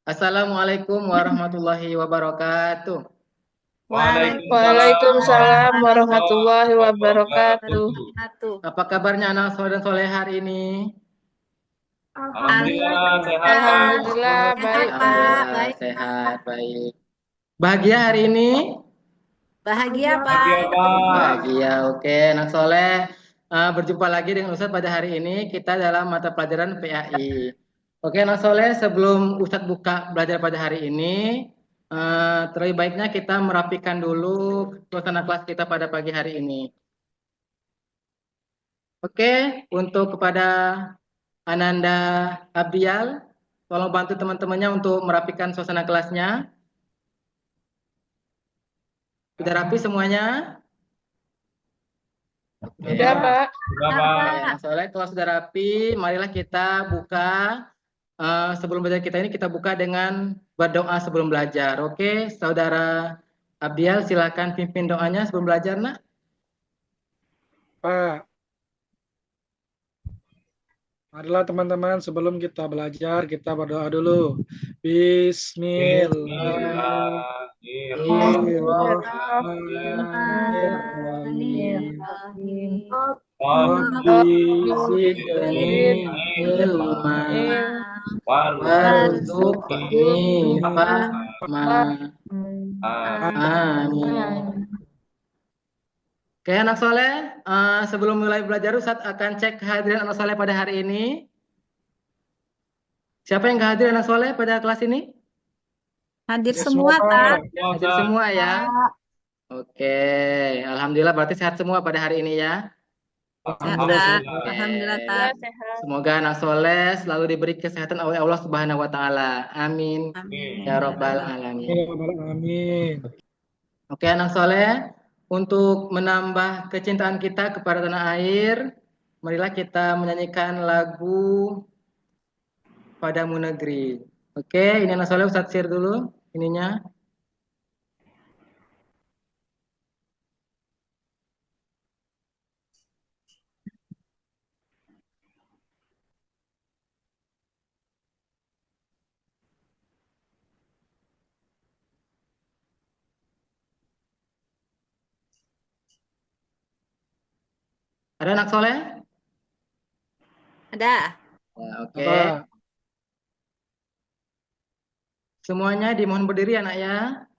Assalamualaikum warahmatullahi wabarakatuh. Waalaikumsalam Waalaikumsalam warahmatullahi warahmatullahi wabarakatuh. wabarakatuh. Apa kabarnya anak soleh dan soleh hari ini? Alhamdulillah Alhamdulillah sehat Pak. sehat. Alhamdulillah Sehat baik Pak. Pak, Alhamdulillah baik sehat, Pak. baik. Bahagia hari ini? Bahagia Bahagia Pak. Pak. Bahagia, oke. Anak soleh, berjumpa lagi dengan Ustadz pada hari ini. Kita dalam mata pelajaran PAI. Oke, anak soleh, sebelum Ustadz buka belajar pada hari ini, terlebih baiknya kita merapikan dulu suasana kelas kita pada pagi hari ini. Oke, untuk kepada Ananda Abial, tolong bantu teman-temannya untuk merapikan suasana kelasnya. Sudah rapi semuanya? Oke. Udah Pak. Sudah Ya, Pak. Nah, Pak. soalnya kalau sudah rapi, marilah kita buka. Sebelum belajar kita ini kita buka dengan berdoa sebelum belajar. Oke, Saudara Abial, silakan pimpin doanya sebelum belajar, nak. Pak, marilah teman-teman sebelum kita belajar kita berdoa dulu. Bismillahirrahmanirrahim. Bismillahirrahmanirrahim. Rabbi Zidni ilma warzuqni fahma. Amin. Oke, anak soleh, sebelum mulai belajar, Ustadz akan cek kehadiran anak soleh pada hari ini. Siapa yang kehadiran anak soleh pada kelas ini? Hadir semua, Pak. Hadir semua ya. Oke, alhamdulillah berarti sehat semua pada hari ini ya. Sehat. Oke. Alhamdulillah, Pak. Sehat. Semoga anak soleh selalu diberi kesehatan oleh Allah Subhanahu wa Ta'ala. Amin. Amin. Ya Rabbal Alamin. Amin. Oke, anak soleh, untuk menambah kecintaan kita kepada tanah air, marilah kita menyanyikan lagu Padamu Negeri. Oke, ini anak soleh Ustadz share dulu ininya. Ada anak soleh? Ada. Ya, oke. Pak, Semuanya dimohon berdiri anak ya.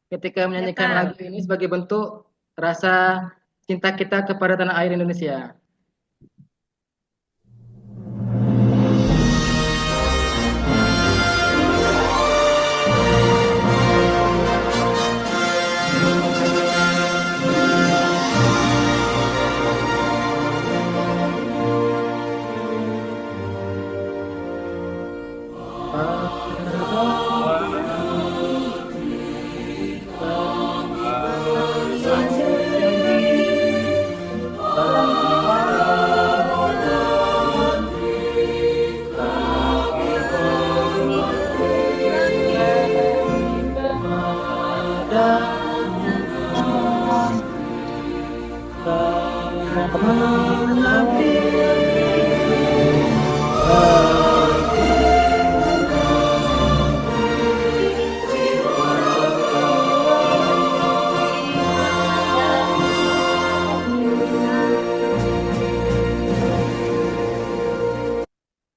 Ketika menyanyikan Pak. lagu ini sebagai bentuk rasa cinta kita kepada tanah air Indonesia.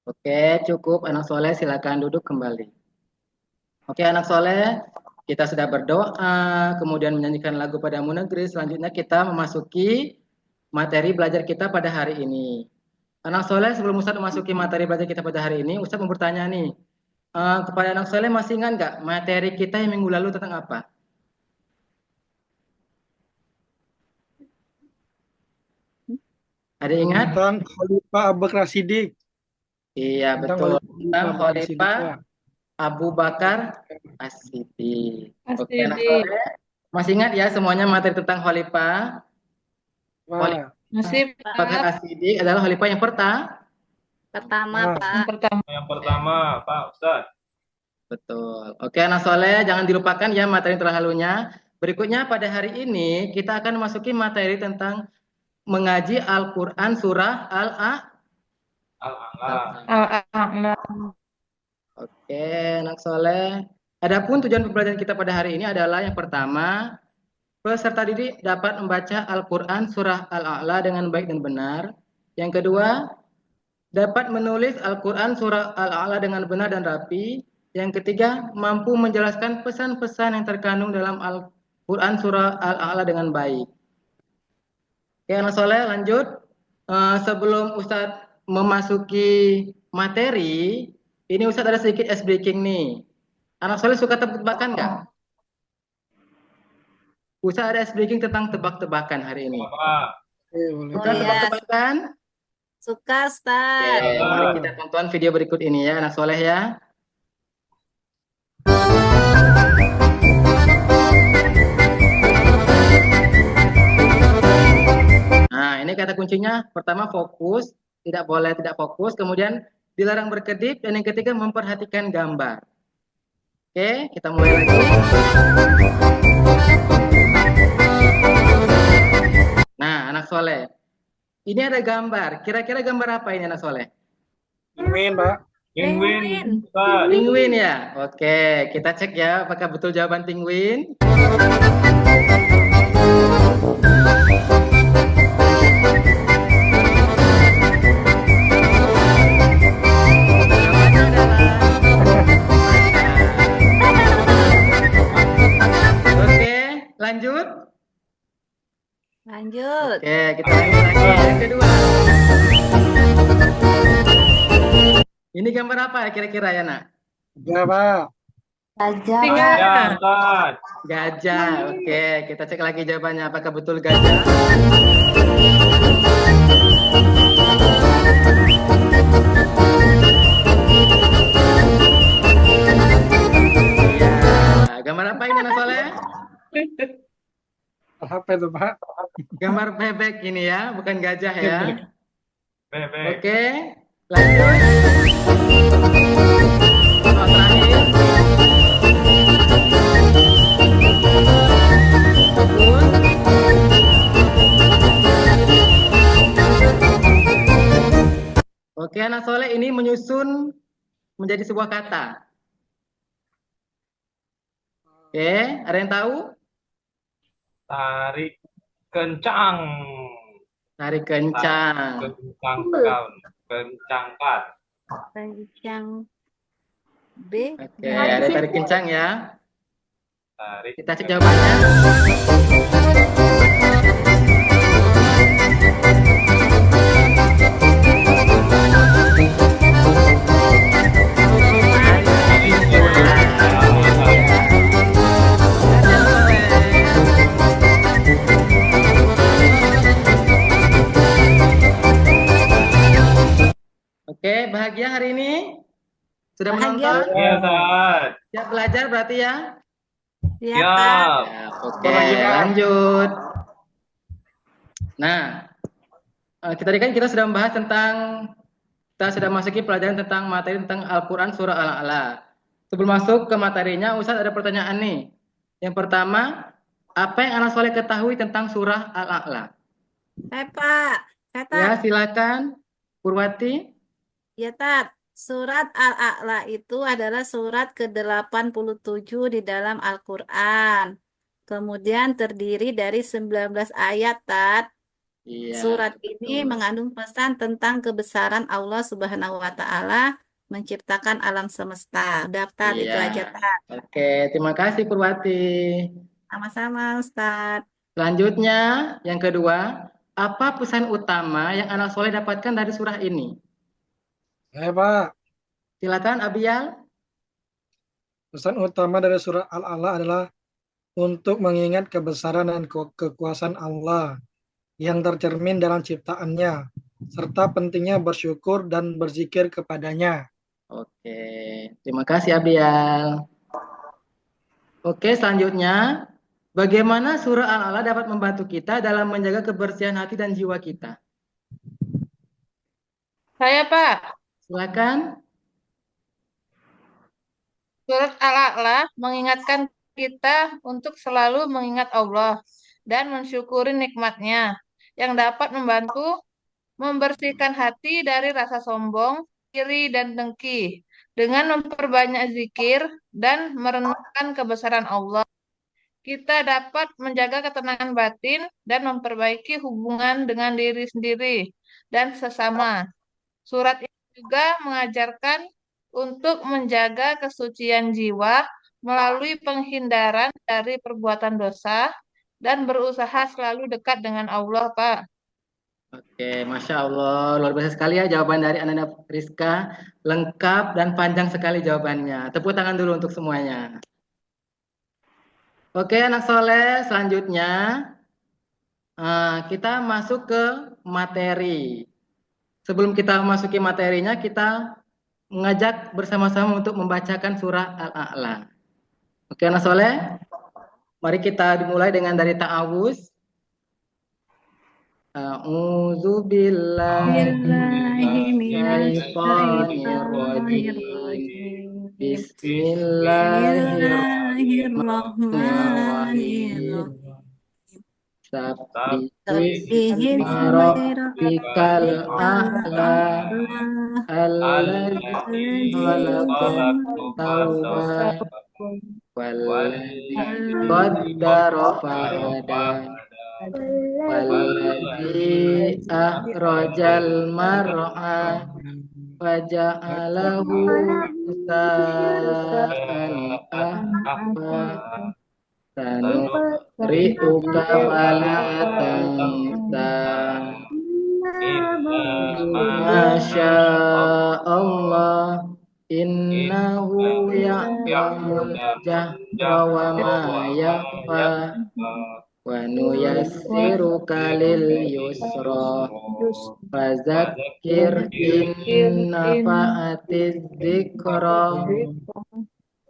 Oke, cukup anak soleh, silakan duduk kembali. Oke, anak soleh, kita sudah berdoa, kemudian menyanyikan lagu Padamu Negeri. Selanjutnya kita memasuki materi belajar kita pada hari ini. Anak soleh, sebelum Ustadz memasuki materi belajar kita pada hari ini, Ustadz mau bertanya nih, kepada anak soleh masih ingat nggak materi kita yang minggu lalu tentang apa? Ada ingat? tentang Khalifah Abu Bakar Siddiq. Iya, betul. Tentang Khalifah Abu Bakar As-Siddiq. Oke, anak soleh, masih ingat ya semuanya materi tentang Khalifah? Pak, Masih Abu Bakar Pak. As-Siddiq adalah Khalifah yang Pertama, Pak. Pak. Yang pertama Pak Ustadz. betul. Oke, anak soleh, jangan dilupakan ya materi terdahulunya. Berikutnya pada hari ini kita akan memasuki materi tentang mengaji Al-Quran surah Al-A'la. Al-A'la. Oke, anak soleh. Adapun tujuan pembelajaran kita pada hari ini adalah yang pertama, peserta didik dapat membaca Al-Quran surah Al-A'la dengan baik dan benar. Yang kedua, dapat menulis Al-Quran surah Al-A'la dengan benar dan rapi. Yang ketiga, mampu menjelaskan pesan-pesan yang terkandung dalam Al-Quran surah Al-A'la dengan baik. Oke, anak soleh, lanjut. Sebelum Ustadz memasuki materi, ini Ustadz ada sedikit ice breaking nih. Anak soleh suka tebak-tebakan nggak? Ustadz ada ice breaking tentang tebak-tebakan hari ini. Pak. Boleh. Suka Iya. tebak-tebakan? Suka, Oke, Ustaz. mari kita tonton video berikut ini ya, anak soleh ya. Nah, ini kata kuncinya. Pertama fokus, tidak boleh tidak fokus. Kemudian dilarang berkedip. Dan yang ketiga memperhatikan gambar. Oke, kita mulai lagi. Nah, anak soleh. Ini ada gambar. Kira-kira gambar apa ini anak soleh? Amin, Pak. Penguin, Ustaz. Penguin ya? Oke, kita cek ya apakah betul jawaban penguin. Jawabannya adalah Oke, lanjut. Lanjut. Oke, kita lanjut lagi. Yang kedua. Ini gambar apa ya kira-kira ya, Nak? Ya, Pak. Singa. Ya, Ustaz. Gajah. Oke, kita cek lagi jawabannya apakah betul gajah. Iya. Gambar apa ini Anak Soleh? Apa itu, Pak? Gambar bebek ini ya, bukan gajah ya. Bebek. Oke, lanjut. Soal terakhir. Fokus. Oke, anak soleh ini menyusun menjadi sebuah kata. Oke, ada yang tahu? Tarik kencang. Tarik kencang. Kencangkan. Kencangkan. Kencang. B. Oke, ada tarik kencang ya. Tarik. Kita cek jawabannya. Oke, bahagia hari ini? Sudah Bahagia. menonton? Iya, Ustaz. Siap belajar berarti ya? Siap, Ya. Pak. Ya, oke, lanjut. Nah, tadi kan kita sudah membahas tentang, kita sudah masuki pelajaran tentang materi tentang Al-Quran Surah Al-A'la. Sebelum masuk ke materinya, Ustaz ada pertanyaan nih. Yang pertama, apa yang anak soleh ketahui tentang Surah Al-A'la? Pak. Saya, Ya, Tat. silakan, Purwati. Ya, Tat. Surat Al-A'la itu adalah surat ke-87 di dalam Al-Quran. Kemudian terdiri dari 19 ayat, Tat. Iya, Surat ini betul. mengandung pesan tentang kebesaran Allah Subhanahu wa Ta'ala menciptakan alam semesta. Udah, Tat, itu Iya. aja, Tat. Oke, terima kasih Purwati. Sama-sama, Ustadz. Selanjutnya, yang kedua, apa pesan utama yang anak soleh dapatkan dari surah ini? Pak. Silakan, Abial. Pesan utama dari surah Al-A'la adalah untuk mengingat kebesaran dan kekuasaan Allah yang tercermin dalam ciptaannya, serta pentingnya bersyukur dan berzikir kepadanya. Oke, terima kasih Abial. Oke, selanjutnya, bagaimana surah Al-A'la dapat membantu kita dalam menjaga kebersihan hati dan jiwa kita? Saya, Pak. Silakan. Surat Al-A'la mengingatkan kita untuk selalu mengingat Allah dan mensyukuri nikmatnya yang dapat membantu membersihkan hati dari rasa sombong, iri, dan dengki, Dengan memperbanyak zikir dan merenungkan kebesaran Allah, kita dapat menjaga ketenangan batin dan memperbaiki hubungan dengan diri sendiri dan sesama. Surat ini juga mengajarkan untuk menjaga kesucian jiwa melalui penghindaran dari perbuatan dosa dan berusaha selalu dekat dengan Allah, Pak. Oke, Masya Allah, luar biasa sekali ya jawaban dari Ananda Rizka, lengkap dan panjang sekali jawabannya. Tepuk tangan dulu untuk semuanya. Oke, anak soleh, selanjutnya kita masuk ke materi. Sebelum kita masuki materinya, kita mengajak bersama-sama untuk membacakan surah Al-A'la. Oke, anak soleh, mari kita dimulai dengan dari ta'awuz. A'udzu billahi minasyaitonir rajim. Bismillahirrahmanirrahim. Sabbihisma rabbikal a'la alladzi khalaqa fasawwa walladzi qaddara fahada walladzi akhrajal mar'a faja'alahu ghusaa'an ahwa sanuqri'uka fala tansa masya Allah innahu ya'lamul jahra wa ma yakhfa wa nuyassiruka lil yusra fadzakir in nafa'atiz dzikra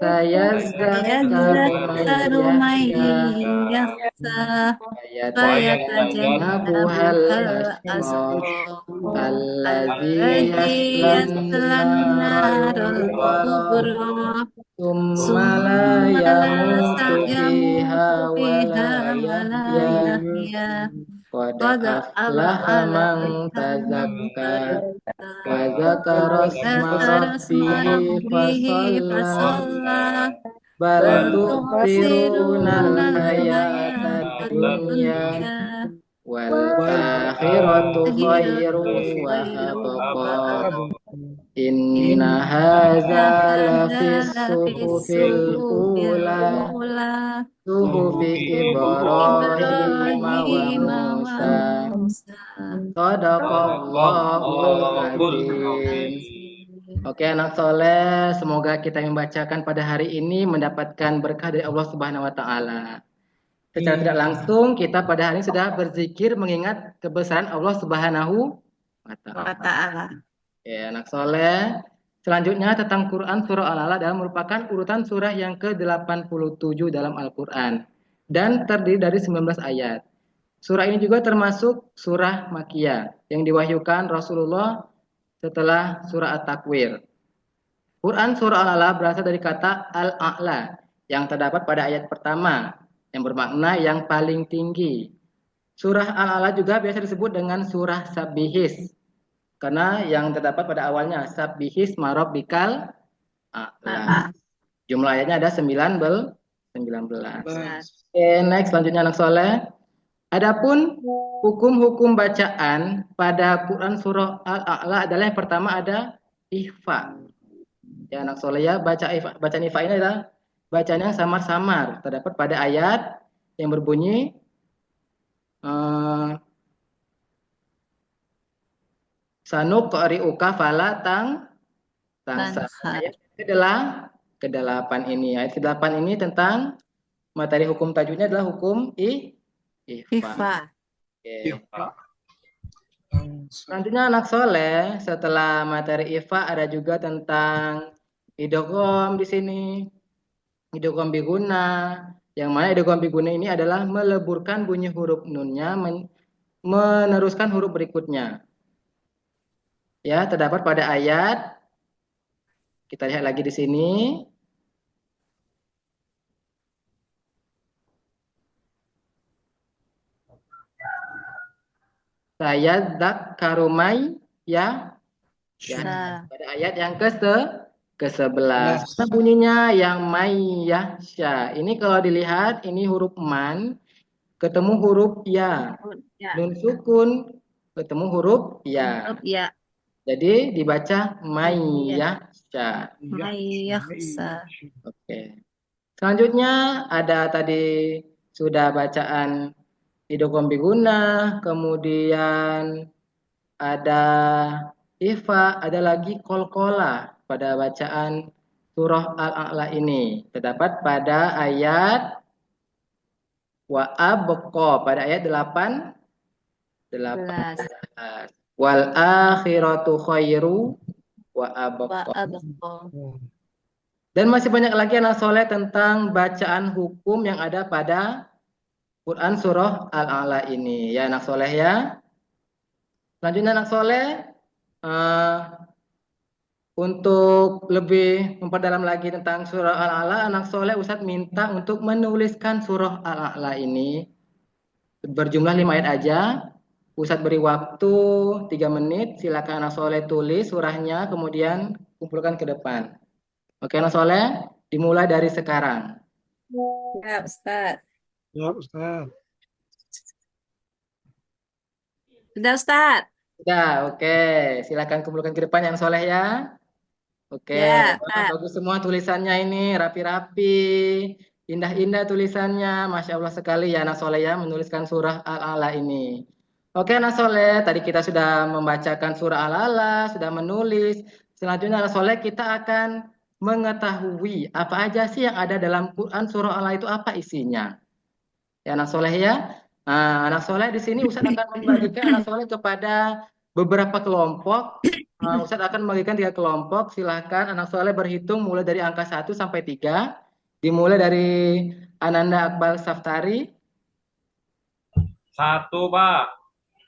Sayadzakkaru man yakhsha fayatajannabuhal asqa alladzi alladzi yaslan narul kubra kubra thumma la summa yamutu fiha yamutu wa la fiha wa la yahya yahya qad qad aflaha aflaha man man tazakka tazakka wa dzakara isma Zakara asma rabbih rabbihi fasalla fasalla bal bal tu'thirunal tu'siruna hayatad al-hayata dunya dunya wal wal akhiratu akhiratu khairun wa khairun wa abqa abqa inna inna hadza hadza lafis lafis suhufil suhufil ula ula suhufi Ibrahim wa Ibrahim wa Musa Musa Shadaqallahul Allahul azim. Azim. Oke anak soleh, semoga kita yang membacakan pada hari ini mendapatkan berkah dari Allah Subhanahu wa Ta'ala. Secara tidak langsung kita pada hari ini sudah berzikir mengingat kebesaran Allah Subhanahu wa Ta'ala. ta'ala. Ya, anak soleh. Selanjutnya tentang Quran surah Al-Alaq adalah merupakan urutan surah yang ke-87 dalam Al-Quran dan terdiri dari 19 ayat. Surah ini juga termasuk surah Makkiyah yang diwahyukan Rasulullah setelah surah At-Takwir. Quran surah Al-Alaq berasal dari kata Al-A'la yang terdapat pada ayat pertama yang bermakna yang paling tinggi. Surah Al-Alaq juga biasa disebut dengan surah Sabbihis karena yang terdapat pada awalnya Sabbihis marabbikal a'la. Jumlah ayatnya ada 19. Oke, next selanjutnya anak soleh. Adapun hukum-hukum bacaan pada Quran surah Al-A'la adalah yang pertama ada ikhfa. Ya anak soleh ya, bacaan ikhfa ini adalah bacaan yang samar-samar. Terdapat pada ayat yang berbunyi sanuqri'uka fala tansa. Ayat ke-8 ini. Ayat ke-8 ini tentang materi hukum tajwidnya adalah hukum ikhfa. Oke. Selanjutnya anak soleh, setelah materi ikhfa ada juga tentang idgham di sini. Idgham biguna. Yang mana idgham biguna ini adalah meleburkan bunyi huruf nunnya meneruskan huruf berikutnya. Ya, terdapat pada ayat. Kita lihat lagi di sini. Saya dzakkaru may ya. Pada ayat yang ke-11. Belas. Mana bunyinya yang mai yahsya. Ini kalau dilihat ini huruf man ketemu huruf ya. Ya. Nun sukun ketemu huruf ya. Huruf ya. Jadi dibaca mai Iya. yahsya. Mayaksa. Oke. Selanjutnya ada tadi sudah bacaan idgham biguna, kemudian ada ifa, ada lagi kolkola pada bacaan surah Al-A'la ini. Terdapat pada ayat wa abqa pada ayat 8 Belas. wal akhiratu khairu wa Wa abqa. abqa. Dan masih banyak lagi anak soleh tentang bacaan hukum yang ada pada Quran surah Al-A'la ini. Ya anak soleh ya. Selanjutnya anak soleh, untuk lebih memperdalam lagi tentang surah Al-A'la, anak soleh Ustadz minta untuk menuliskan surah Al-A'la ini berjumlah 5 ayat aja. Ustadz beri waktu 3 menit, silakan anak soleh tulis surahnya, kemudian kumpulkan ke depan. Oke anak soleh, dimulai dari sekarang. Ya, Ustaz. Ya, Ustaz. Sudah, Ustaz. Sudah, oke. Silakan kumpulkan ke depan yang soleh ya. Oke, Ya, wah, Ustaz. bagus semua tulisannya ini, rapi-rapi, indah-indah tulisannya, Masya Allah sekali ya anak soleh ya menuliskan surah Al-A'la ini. Oke anak soleh, tadi kita sudah membacakan surah Al-A'la, sudah menulis. Selanjutnya anak soleh kita akan mengetahui apa aja sih yang ada dalam Quran surah Al-A'la itu apa isinya. Ya anak soleh ya. Nah, anak soleh di sini Ustadz akan membagikan anak soleh kepada beberapa kelompok. Ustadz akan membagikan 3 kelompok. Silahkan anak soleh berhitung mulai dari angka 1 sampai 3. Dimulai dari Ananda Akbar Saftari, 1, Pak.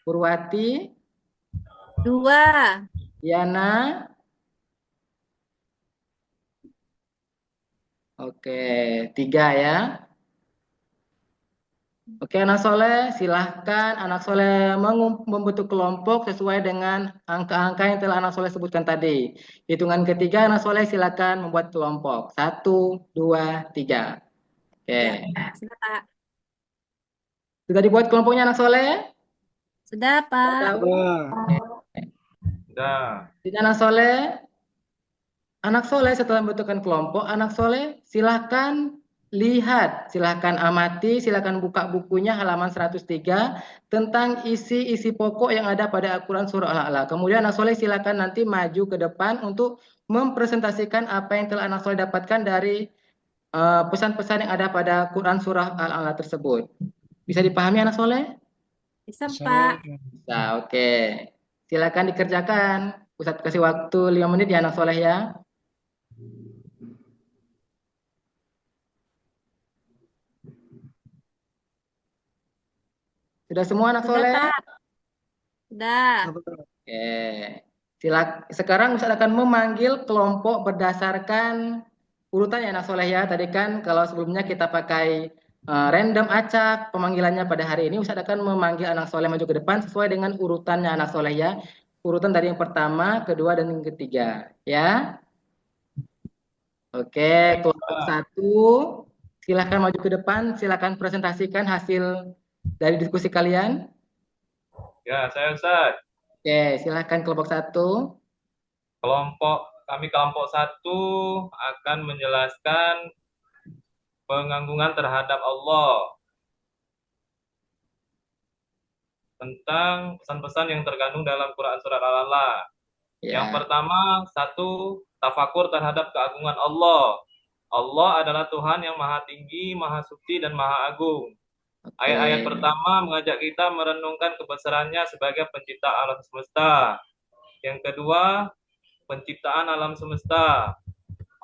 Purwati, 2. Diana. Oke, 3 ya. Oke, anak soleh, silahkan anak soleh membentuk kelompok sesuai dengan angka-angka yang telah anak soleh sebutkan tadi. Hitungan ketiga, anak soleh silahkan membuat kelompok. 1, 2, 3. Ya, Oke, sudah, Pak. sudah dibuat kelompoknya anak soleh? Sudah, Pak. Tahu? Udah. Jadi anak soleh setelah membentukkan kelompok, anak soleh silahkan lihat, silahkan amati, silahkan buka bukunya halaman 103 tentang isi-isi pokok yang ada pada Al-Quran surah Al-A'la. Kemudian anak soleh silahkan nanti maju ke depan untuk mempresentasikan apa yang telah anak soleh dapatkan dari pesan-pesan yang ada pada Quran surah Al-A'la tersebut. Bisa dipahami anak soleh? Bisa, Bisa. Pak. Bisa, oke. Silakan dikerjakan. Ustadz kasih waktu 5 menit ya anak soleh ya. Sudah semua anak Sudah, soleh? Pak. Sudah. Oke. Sekarang Ustadz akan memanggil kelompok berdasarkan urutan ya anak soleh ya. Tadi kan kalau sebelumnya kita pakai random acak pemanggilannya pada hari ini, Ustadz akan memanggil anak soleh maju ke depan sesuai dengan urutannya anak soleh ya. Urutan dari yang pertama, kedua, dan yang ketiga. Ya. Oke, kelompok 1. Silahkan maju ke depan. Silahkan presentasikan hasil dari diskusi kalian. Ya, saya Ustaz. Oke, silahkan kelompok 1. Kami kelompok 1 akan menjelaskan penganggungan terhadap Allah. Tentang pesan-pesan yang terkandung dalam Quran Surat Al-A'la. Ya. Yang pertama, 1, tafakur terhadap keagungan Allah. Allah adalah Tuhan yang maha tinggi, maha suci, dan maha agung. Oke. Ayat-ayat pertama mengajak kita merenungkan kebesarannya sebagai pencipta alam semesta. Yang kedua, penciptaan alam semesta.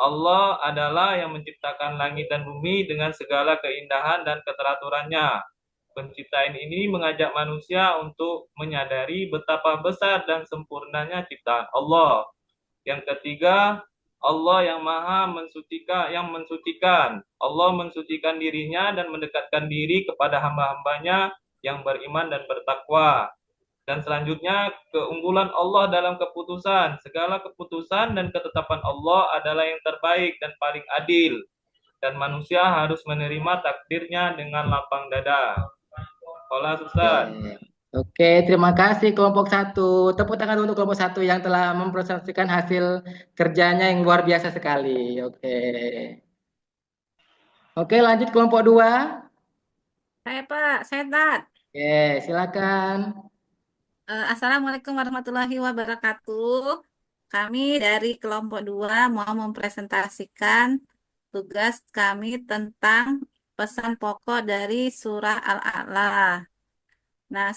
Allah adalah yang menciptakan langit dan bumi dengan segala keindahan dan keteraturannya. Penciptaan ini mengajak manusia untuk menyadari betapa besar dan sempurnanya ciptaan Allah. Yang ketiga, Allah yang maha mensucikan. Allah mensucikan dirinya dan mendekatkan diri kepada hamba-hambanya yang beriman dan bertakwa. Dan selanjutnya, keunggulan Allah dalam keputusan. Segala keputusan dan ketetapan Allah adalah yang terbaik dan paling adil. Dan manusia harus menerima takdirnya dengan lapang dada. Sekolah Ustaz. Oke, terima kasih kelompok satu. Tepuk tangan untuk kelompok satu yang telah mempresentasikan hasil kerjanya yang luar biasa sekali. Oke, lanjut kelompok dua. Saya Pak, saya Tat. Oke, silakan. Assalamualaikum warahmatullahi wabarakatuh. Kami dari kelompok 2 mau mempresentasikan tugas kami tentang pesan pokok dari surah Al-A'la. Nah,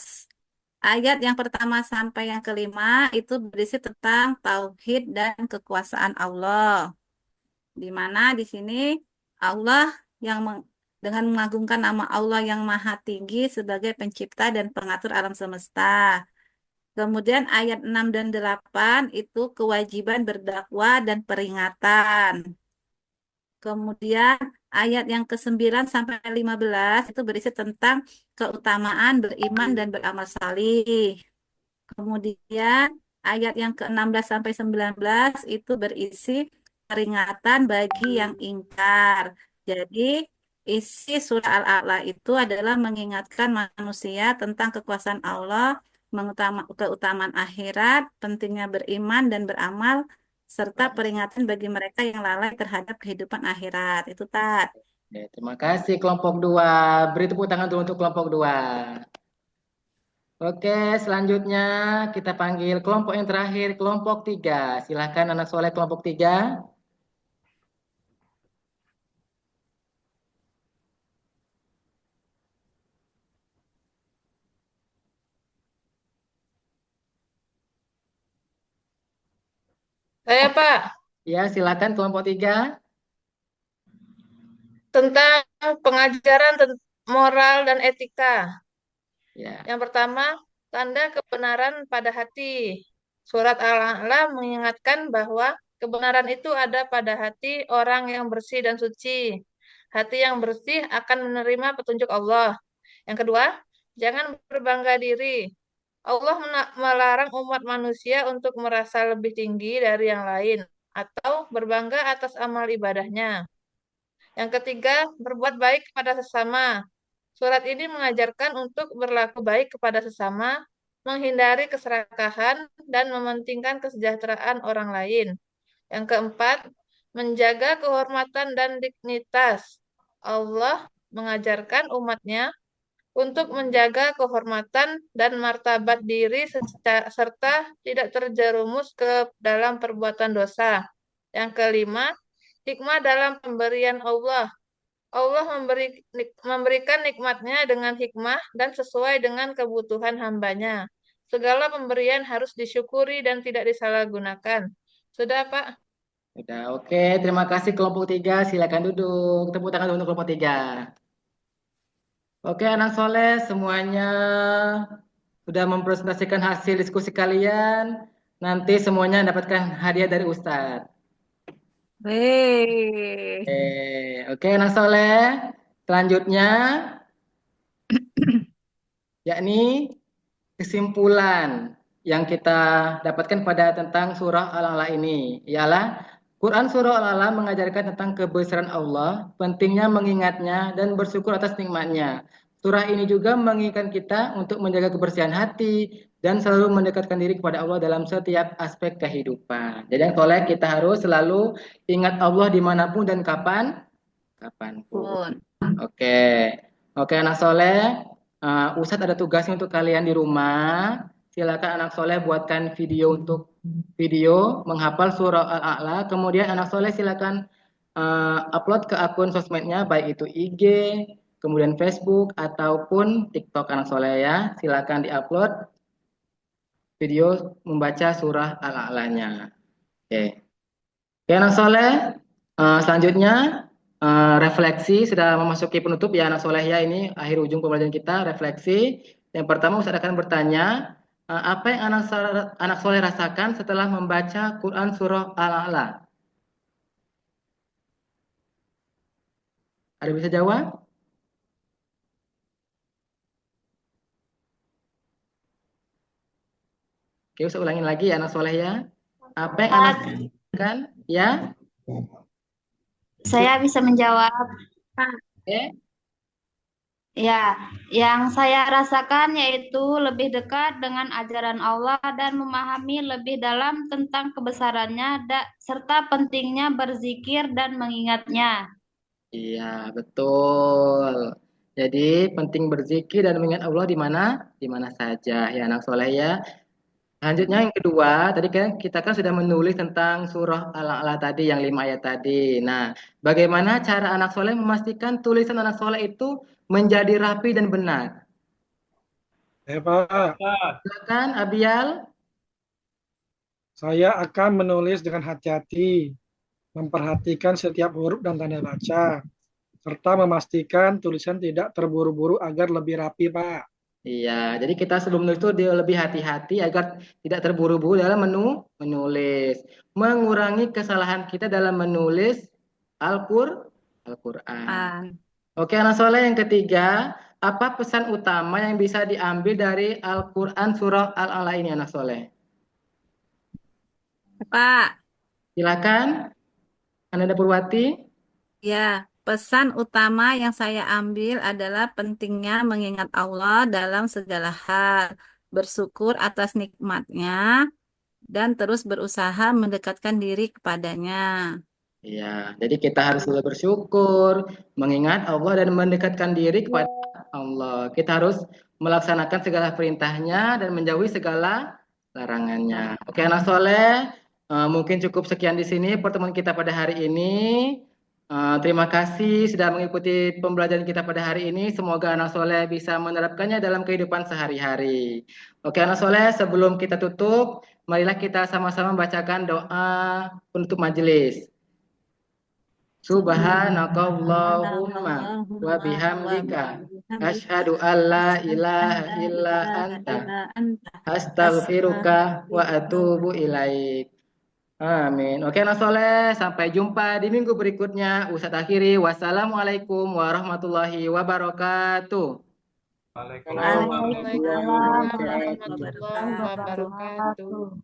ayat yang pertama sampai yang kelima itu berisi tentang tauhid dan kekuasaan Allah. Di mana di sini Allah yang dengan mengagungkan nama Allah yang Maha Tinggi sebagai pencipta dan pengatur alam semesta. Kemudian ayat 6 dan 8 itu kewajiban berdakwah dan peringatan. Kemudian ayat yang ke-9 sampai 15 itu berisi tentang keutamaan beriman dan beramal salih. Kemudian ayat yang ke-16 sampai 19 itu berisi peringatan bagi yang ingkar. Jadi isi surah Al-A'la itu adalah mengingatkan manusia tentang kekuasaan Allah, keutamaan akhirat, pentingnya beriman dan beramal, serta peringatan bagi mereka yang lalai terhadap kehidupan akhirat. Itu tak. Oke, terima kasih kelompok dua. Beri tepuk tangan dulu untuk kelompok dua. Oke, selanjutnya kita panggil kelompok yang terakhir, kelompok tiga. Silakan anak soleh kelompok tiga. Saya Pak, Ya, silakan kelompok tiga. tentang pengajaran moral dan etika. Ya, Yang pertama, tanda kebenaran pada hati. Surat Al-A'la mengingatkan bahwa kebenaran itu ada pada hati orang yang bersih dan suci. Hati yang bersih akan menerima petunjuk Allah. Yang kedua, jangan berbangga diri. Allah melarang umat manusia untuk merasa lebih tinggi dari yang lain atau berbangga atas amal ibadahnya. Yang ketiga, berbuat baik kepada sesama. Surat ini mengajarkan untuk berlaku baik kepada sesama, menghindari keserakahan, dan mementingkan kesejahteraan orang lain. Yang keempat, menjaga kehormatan dan dignitas. Allah mengajarkan umatnya untuk menjaga kehormatan dan martabat diri serta tidak terjerumus ke dalam perbuatan dosa. Yang kelima, hikmah dalam pemberian Allah. Allah memberikan nikmatnya dengan hikmah dan sesuai dengan kebutuhan hambanya. Segala pemberian harus disyukuri dan tidak disalahgunakan. Sudah, Pak? sudah. Oke, terima kasih kelompok tiga. Silakan duduk. Tepuk tangan untuk kelompok tiga. Oke, anak soleh semuanya sudah mempresentasikan hasil diskusi kalian. Nanti semuanya mendapatkan hadiah dari Ustadz. Weh. Oke, anak soleh. Selanjutnya, yakni kesimpulan yang kita dapatkan pada tentang surah Al-A'la ini ialah Quran surah Al-A'la mengajarkan tentang kebesaran Allah, pentingnya mengingatnya dan bersyukur atas nikmatnya. Surah ini juga mengingatkan kita untuk menjaga kebersihan hati dan selalu mendekatkan diri kepada Allah dalam setiap aspek kehidupan. Jadi yang soleh kita harus selalu ingat Allah dimanapun dan kapanpun. Pun. Oke, oke anak soleh. Ustadz ada tugasnya untuk kalian di rumah. Silakan anak soleh buatkan video untuk video menghafal surah Al-A'la. Kemudian anak soleh silakan upload ke akun sosmednya, baik itu IG, kemudian Facebook ataupun TikTok anak soleh ya. Silakan diupload video membaca surah Al-A'lanya. Oke. Oke anak soleh. Selanjutnya refleksi sudah memasuki penutup ya anak soleh ya, ini akhir ujung pembelajaran kita refleksi. Yang pertama Ustaz akan bertanya apa yang anak soleh rasakan setelah membaca Quran surah Al-A'la? Ada bisa jawab? Oke, saya ulangin lagi ya anak soleh ya. Apa yang anak kan? Ya. Saya bisa menjawab. Oke. Ya, yang saya rasakan yaitu lebih dekat dengan ajaran Allah dan memahami lebih dalam tentang kebesarannya serta pentingnya berzikir dan mengingatnya. Iya, betul. Jadi penting berzikir dan mengingat Allah di mana? Di mana saja ya anak soleh ya. Selanjutnya yang kedua, tadi kan kita kan sudah menulis tentang surah Al-A'la tadi yang 5 ayat tadi. Nah, bagaimana cara anak soleh memastikan tulisan anak soleh itu menjadi rapi dan benar? Pak, Silakan Abial. saya akan menulis dengan hati-hati, memperhatikan setiap huruf dan tanda baca, serta memastikan tulisan tidak terburu-buru agar lebih rapi, Pak. Iya, jadi kita sebelum menulis itu dia lebih hati-hati agar tidak terburu-buru dalam menulis, mengurangi kesalahan kita dalam menulis Al-Qur'an. Oke, anak soleh yang ketiga, apa pesan utama yang bisa diambil dari Al-Qur'an surah Al-A'la ini anak soleh? Pak, Silakan, Ananda Purwati. ya, pesan utama yang saya ambil adalah pentingnya mengingat Allah dalam segala hal, bersyukur atas nikmatnya, dan terus berusaha mendekatkan diri kepadanya. Iya, jadi kita harus selalu bersyukur, mengingat Allah dan mendekatkan diri kepada Allah. Kita harus melaksanakan segala perintahnya dan menjauhi segala larangannya. Oke, anak soleh, mungkin cukup sekian di sini pertemuan kita pada hari ini. Terima kasih sudah mengikuti pembelajaran kita pada hari ini. Semoga anak soleh bisa menerapkannya dalam kehidupan sehari-hari. Oke, anak soleh, sebelum kita tutup, marilah kita sama-sama membacakan doa penutup majelis. Subhanakallahumma wa bihamdika asyhadu an la ilaha illa anta astaghfiruka wa atubu ilaik. Amin. Oke, anak soleh, sampai jumpa di minggu berikutnya. Ustadz akhiri, wassalamualaikum warahmatullahi wabarakatuh. Waalaikumsalam. Waalaikumsalam warahmatullahi wabarakatuh.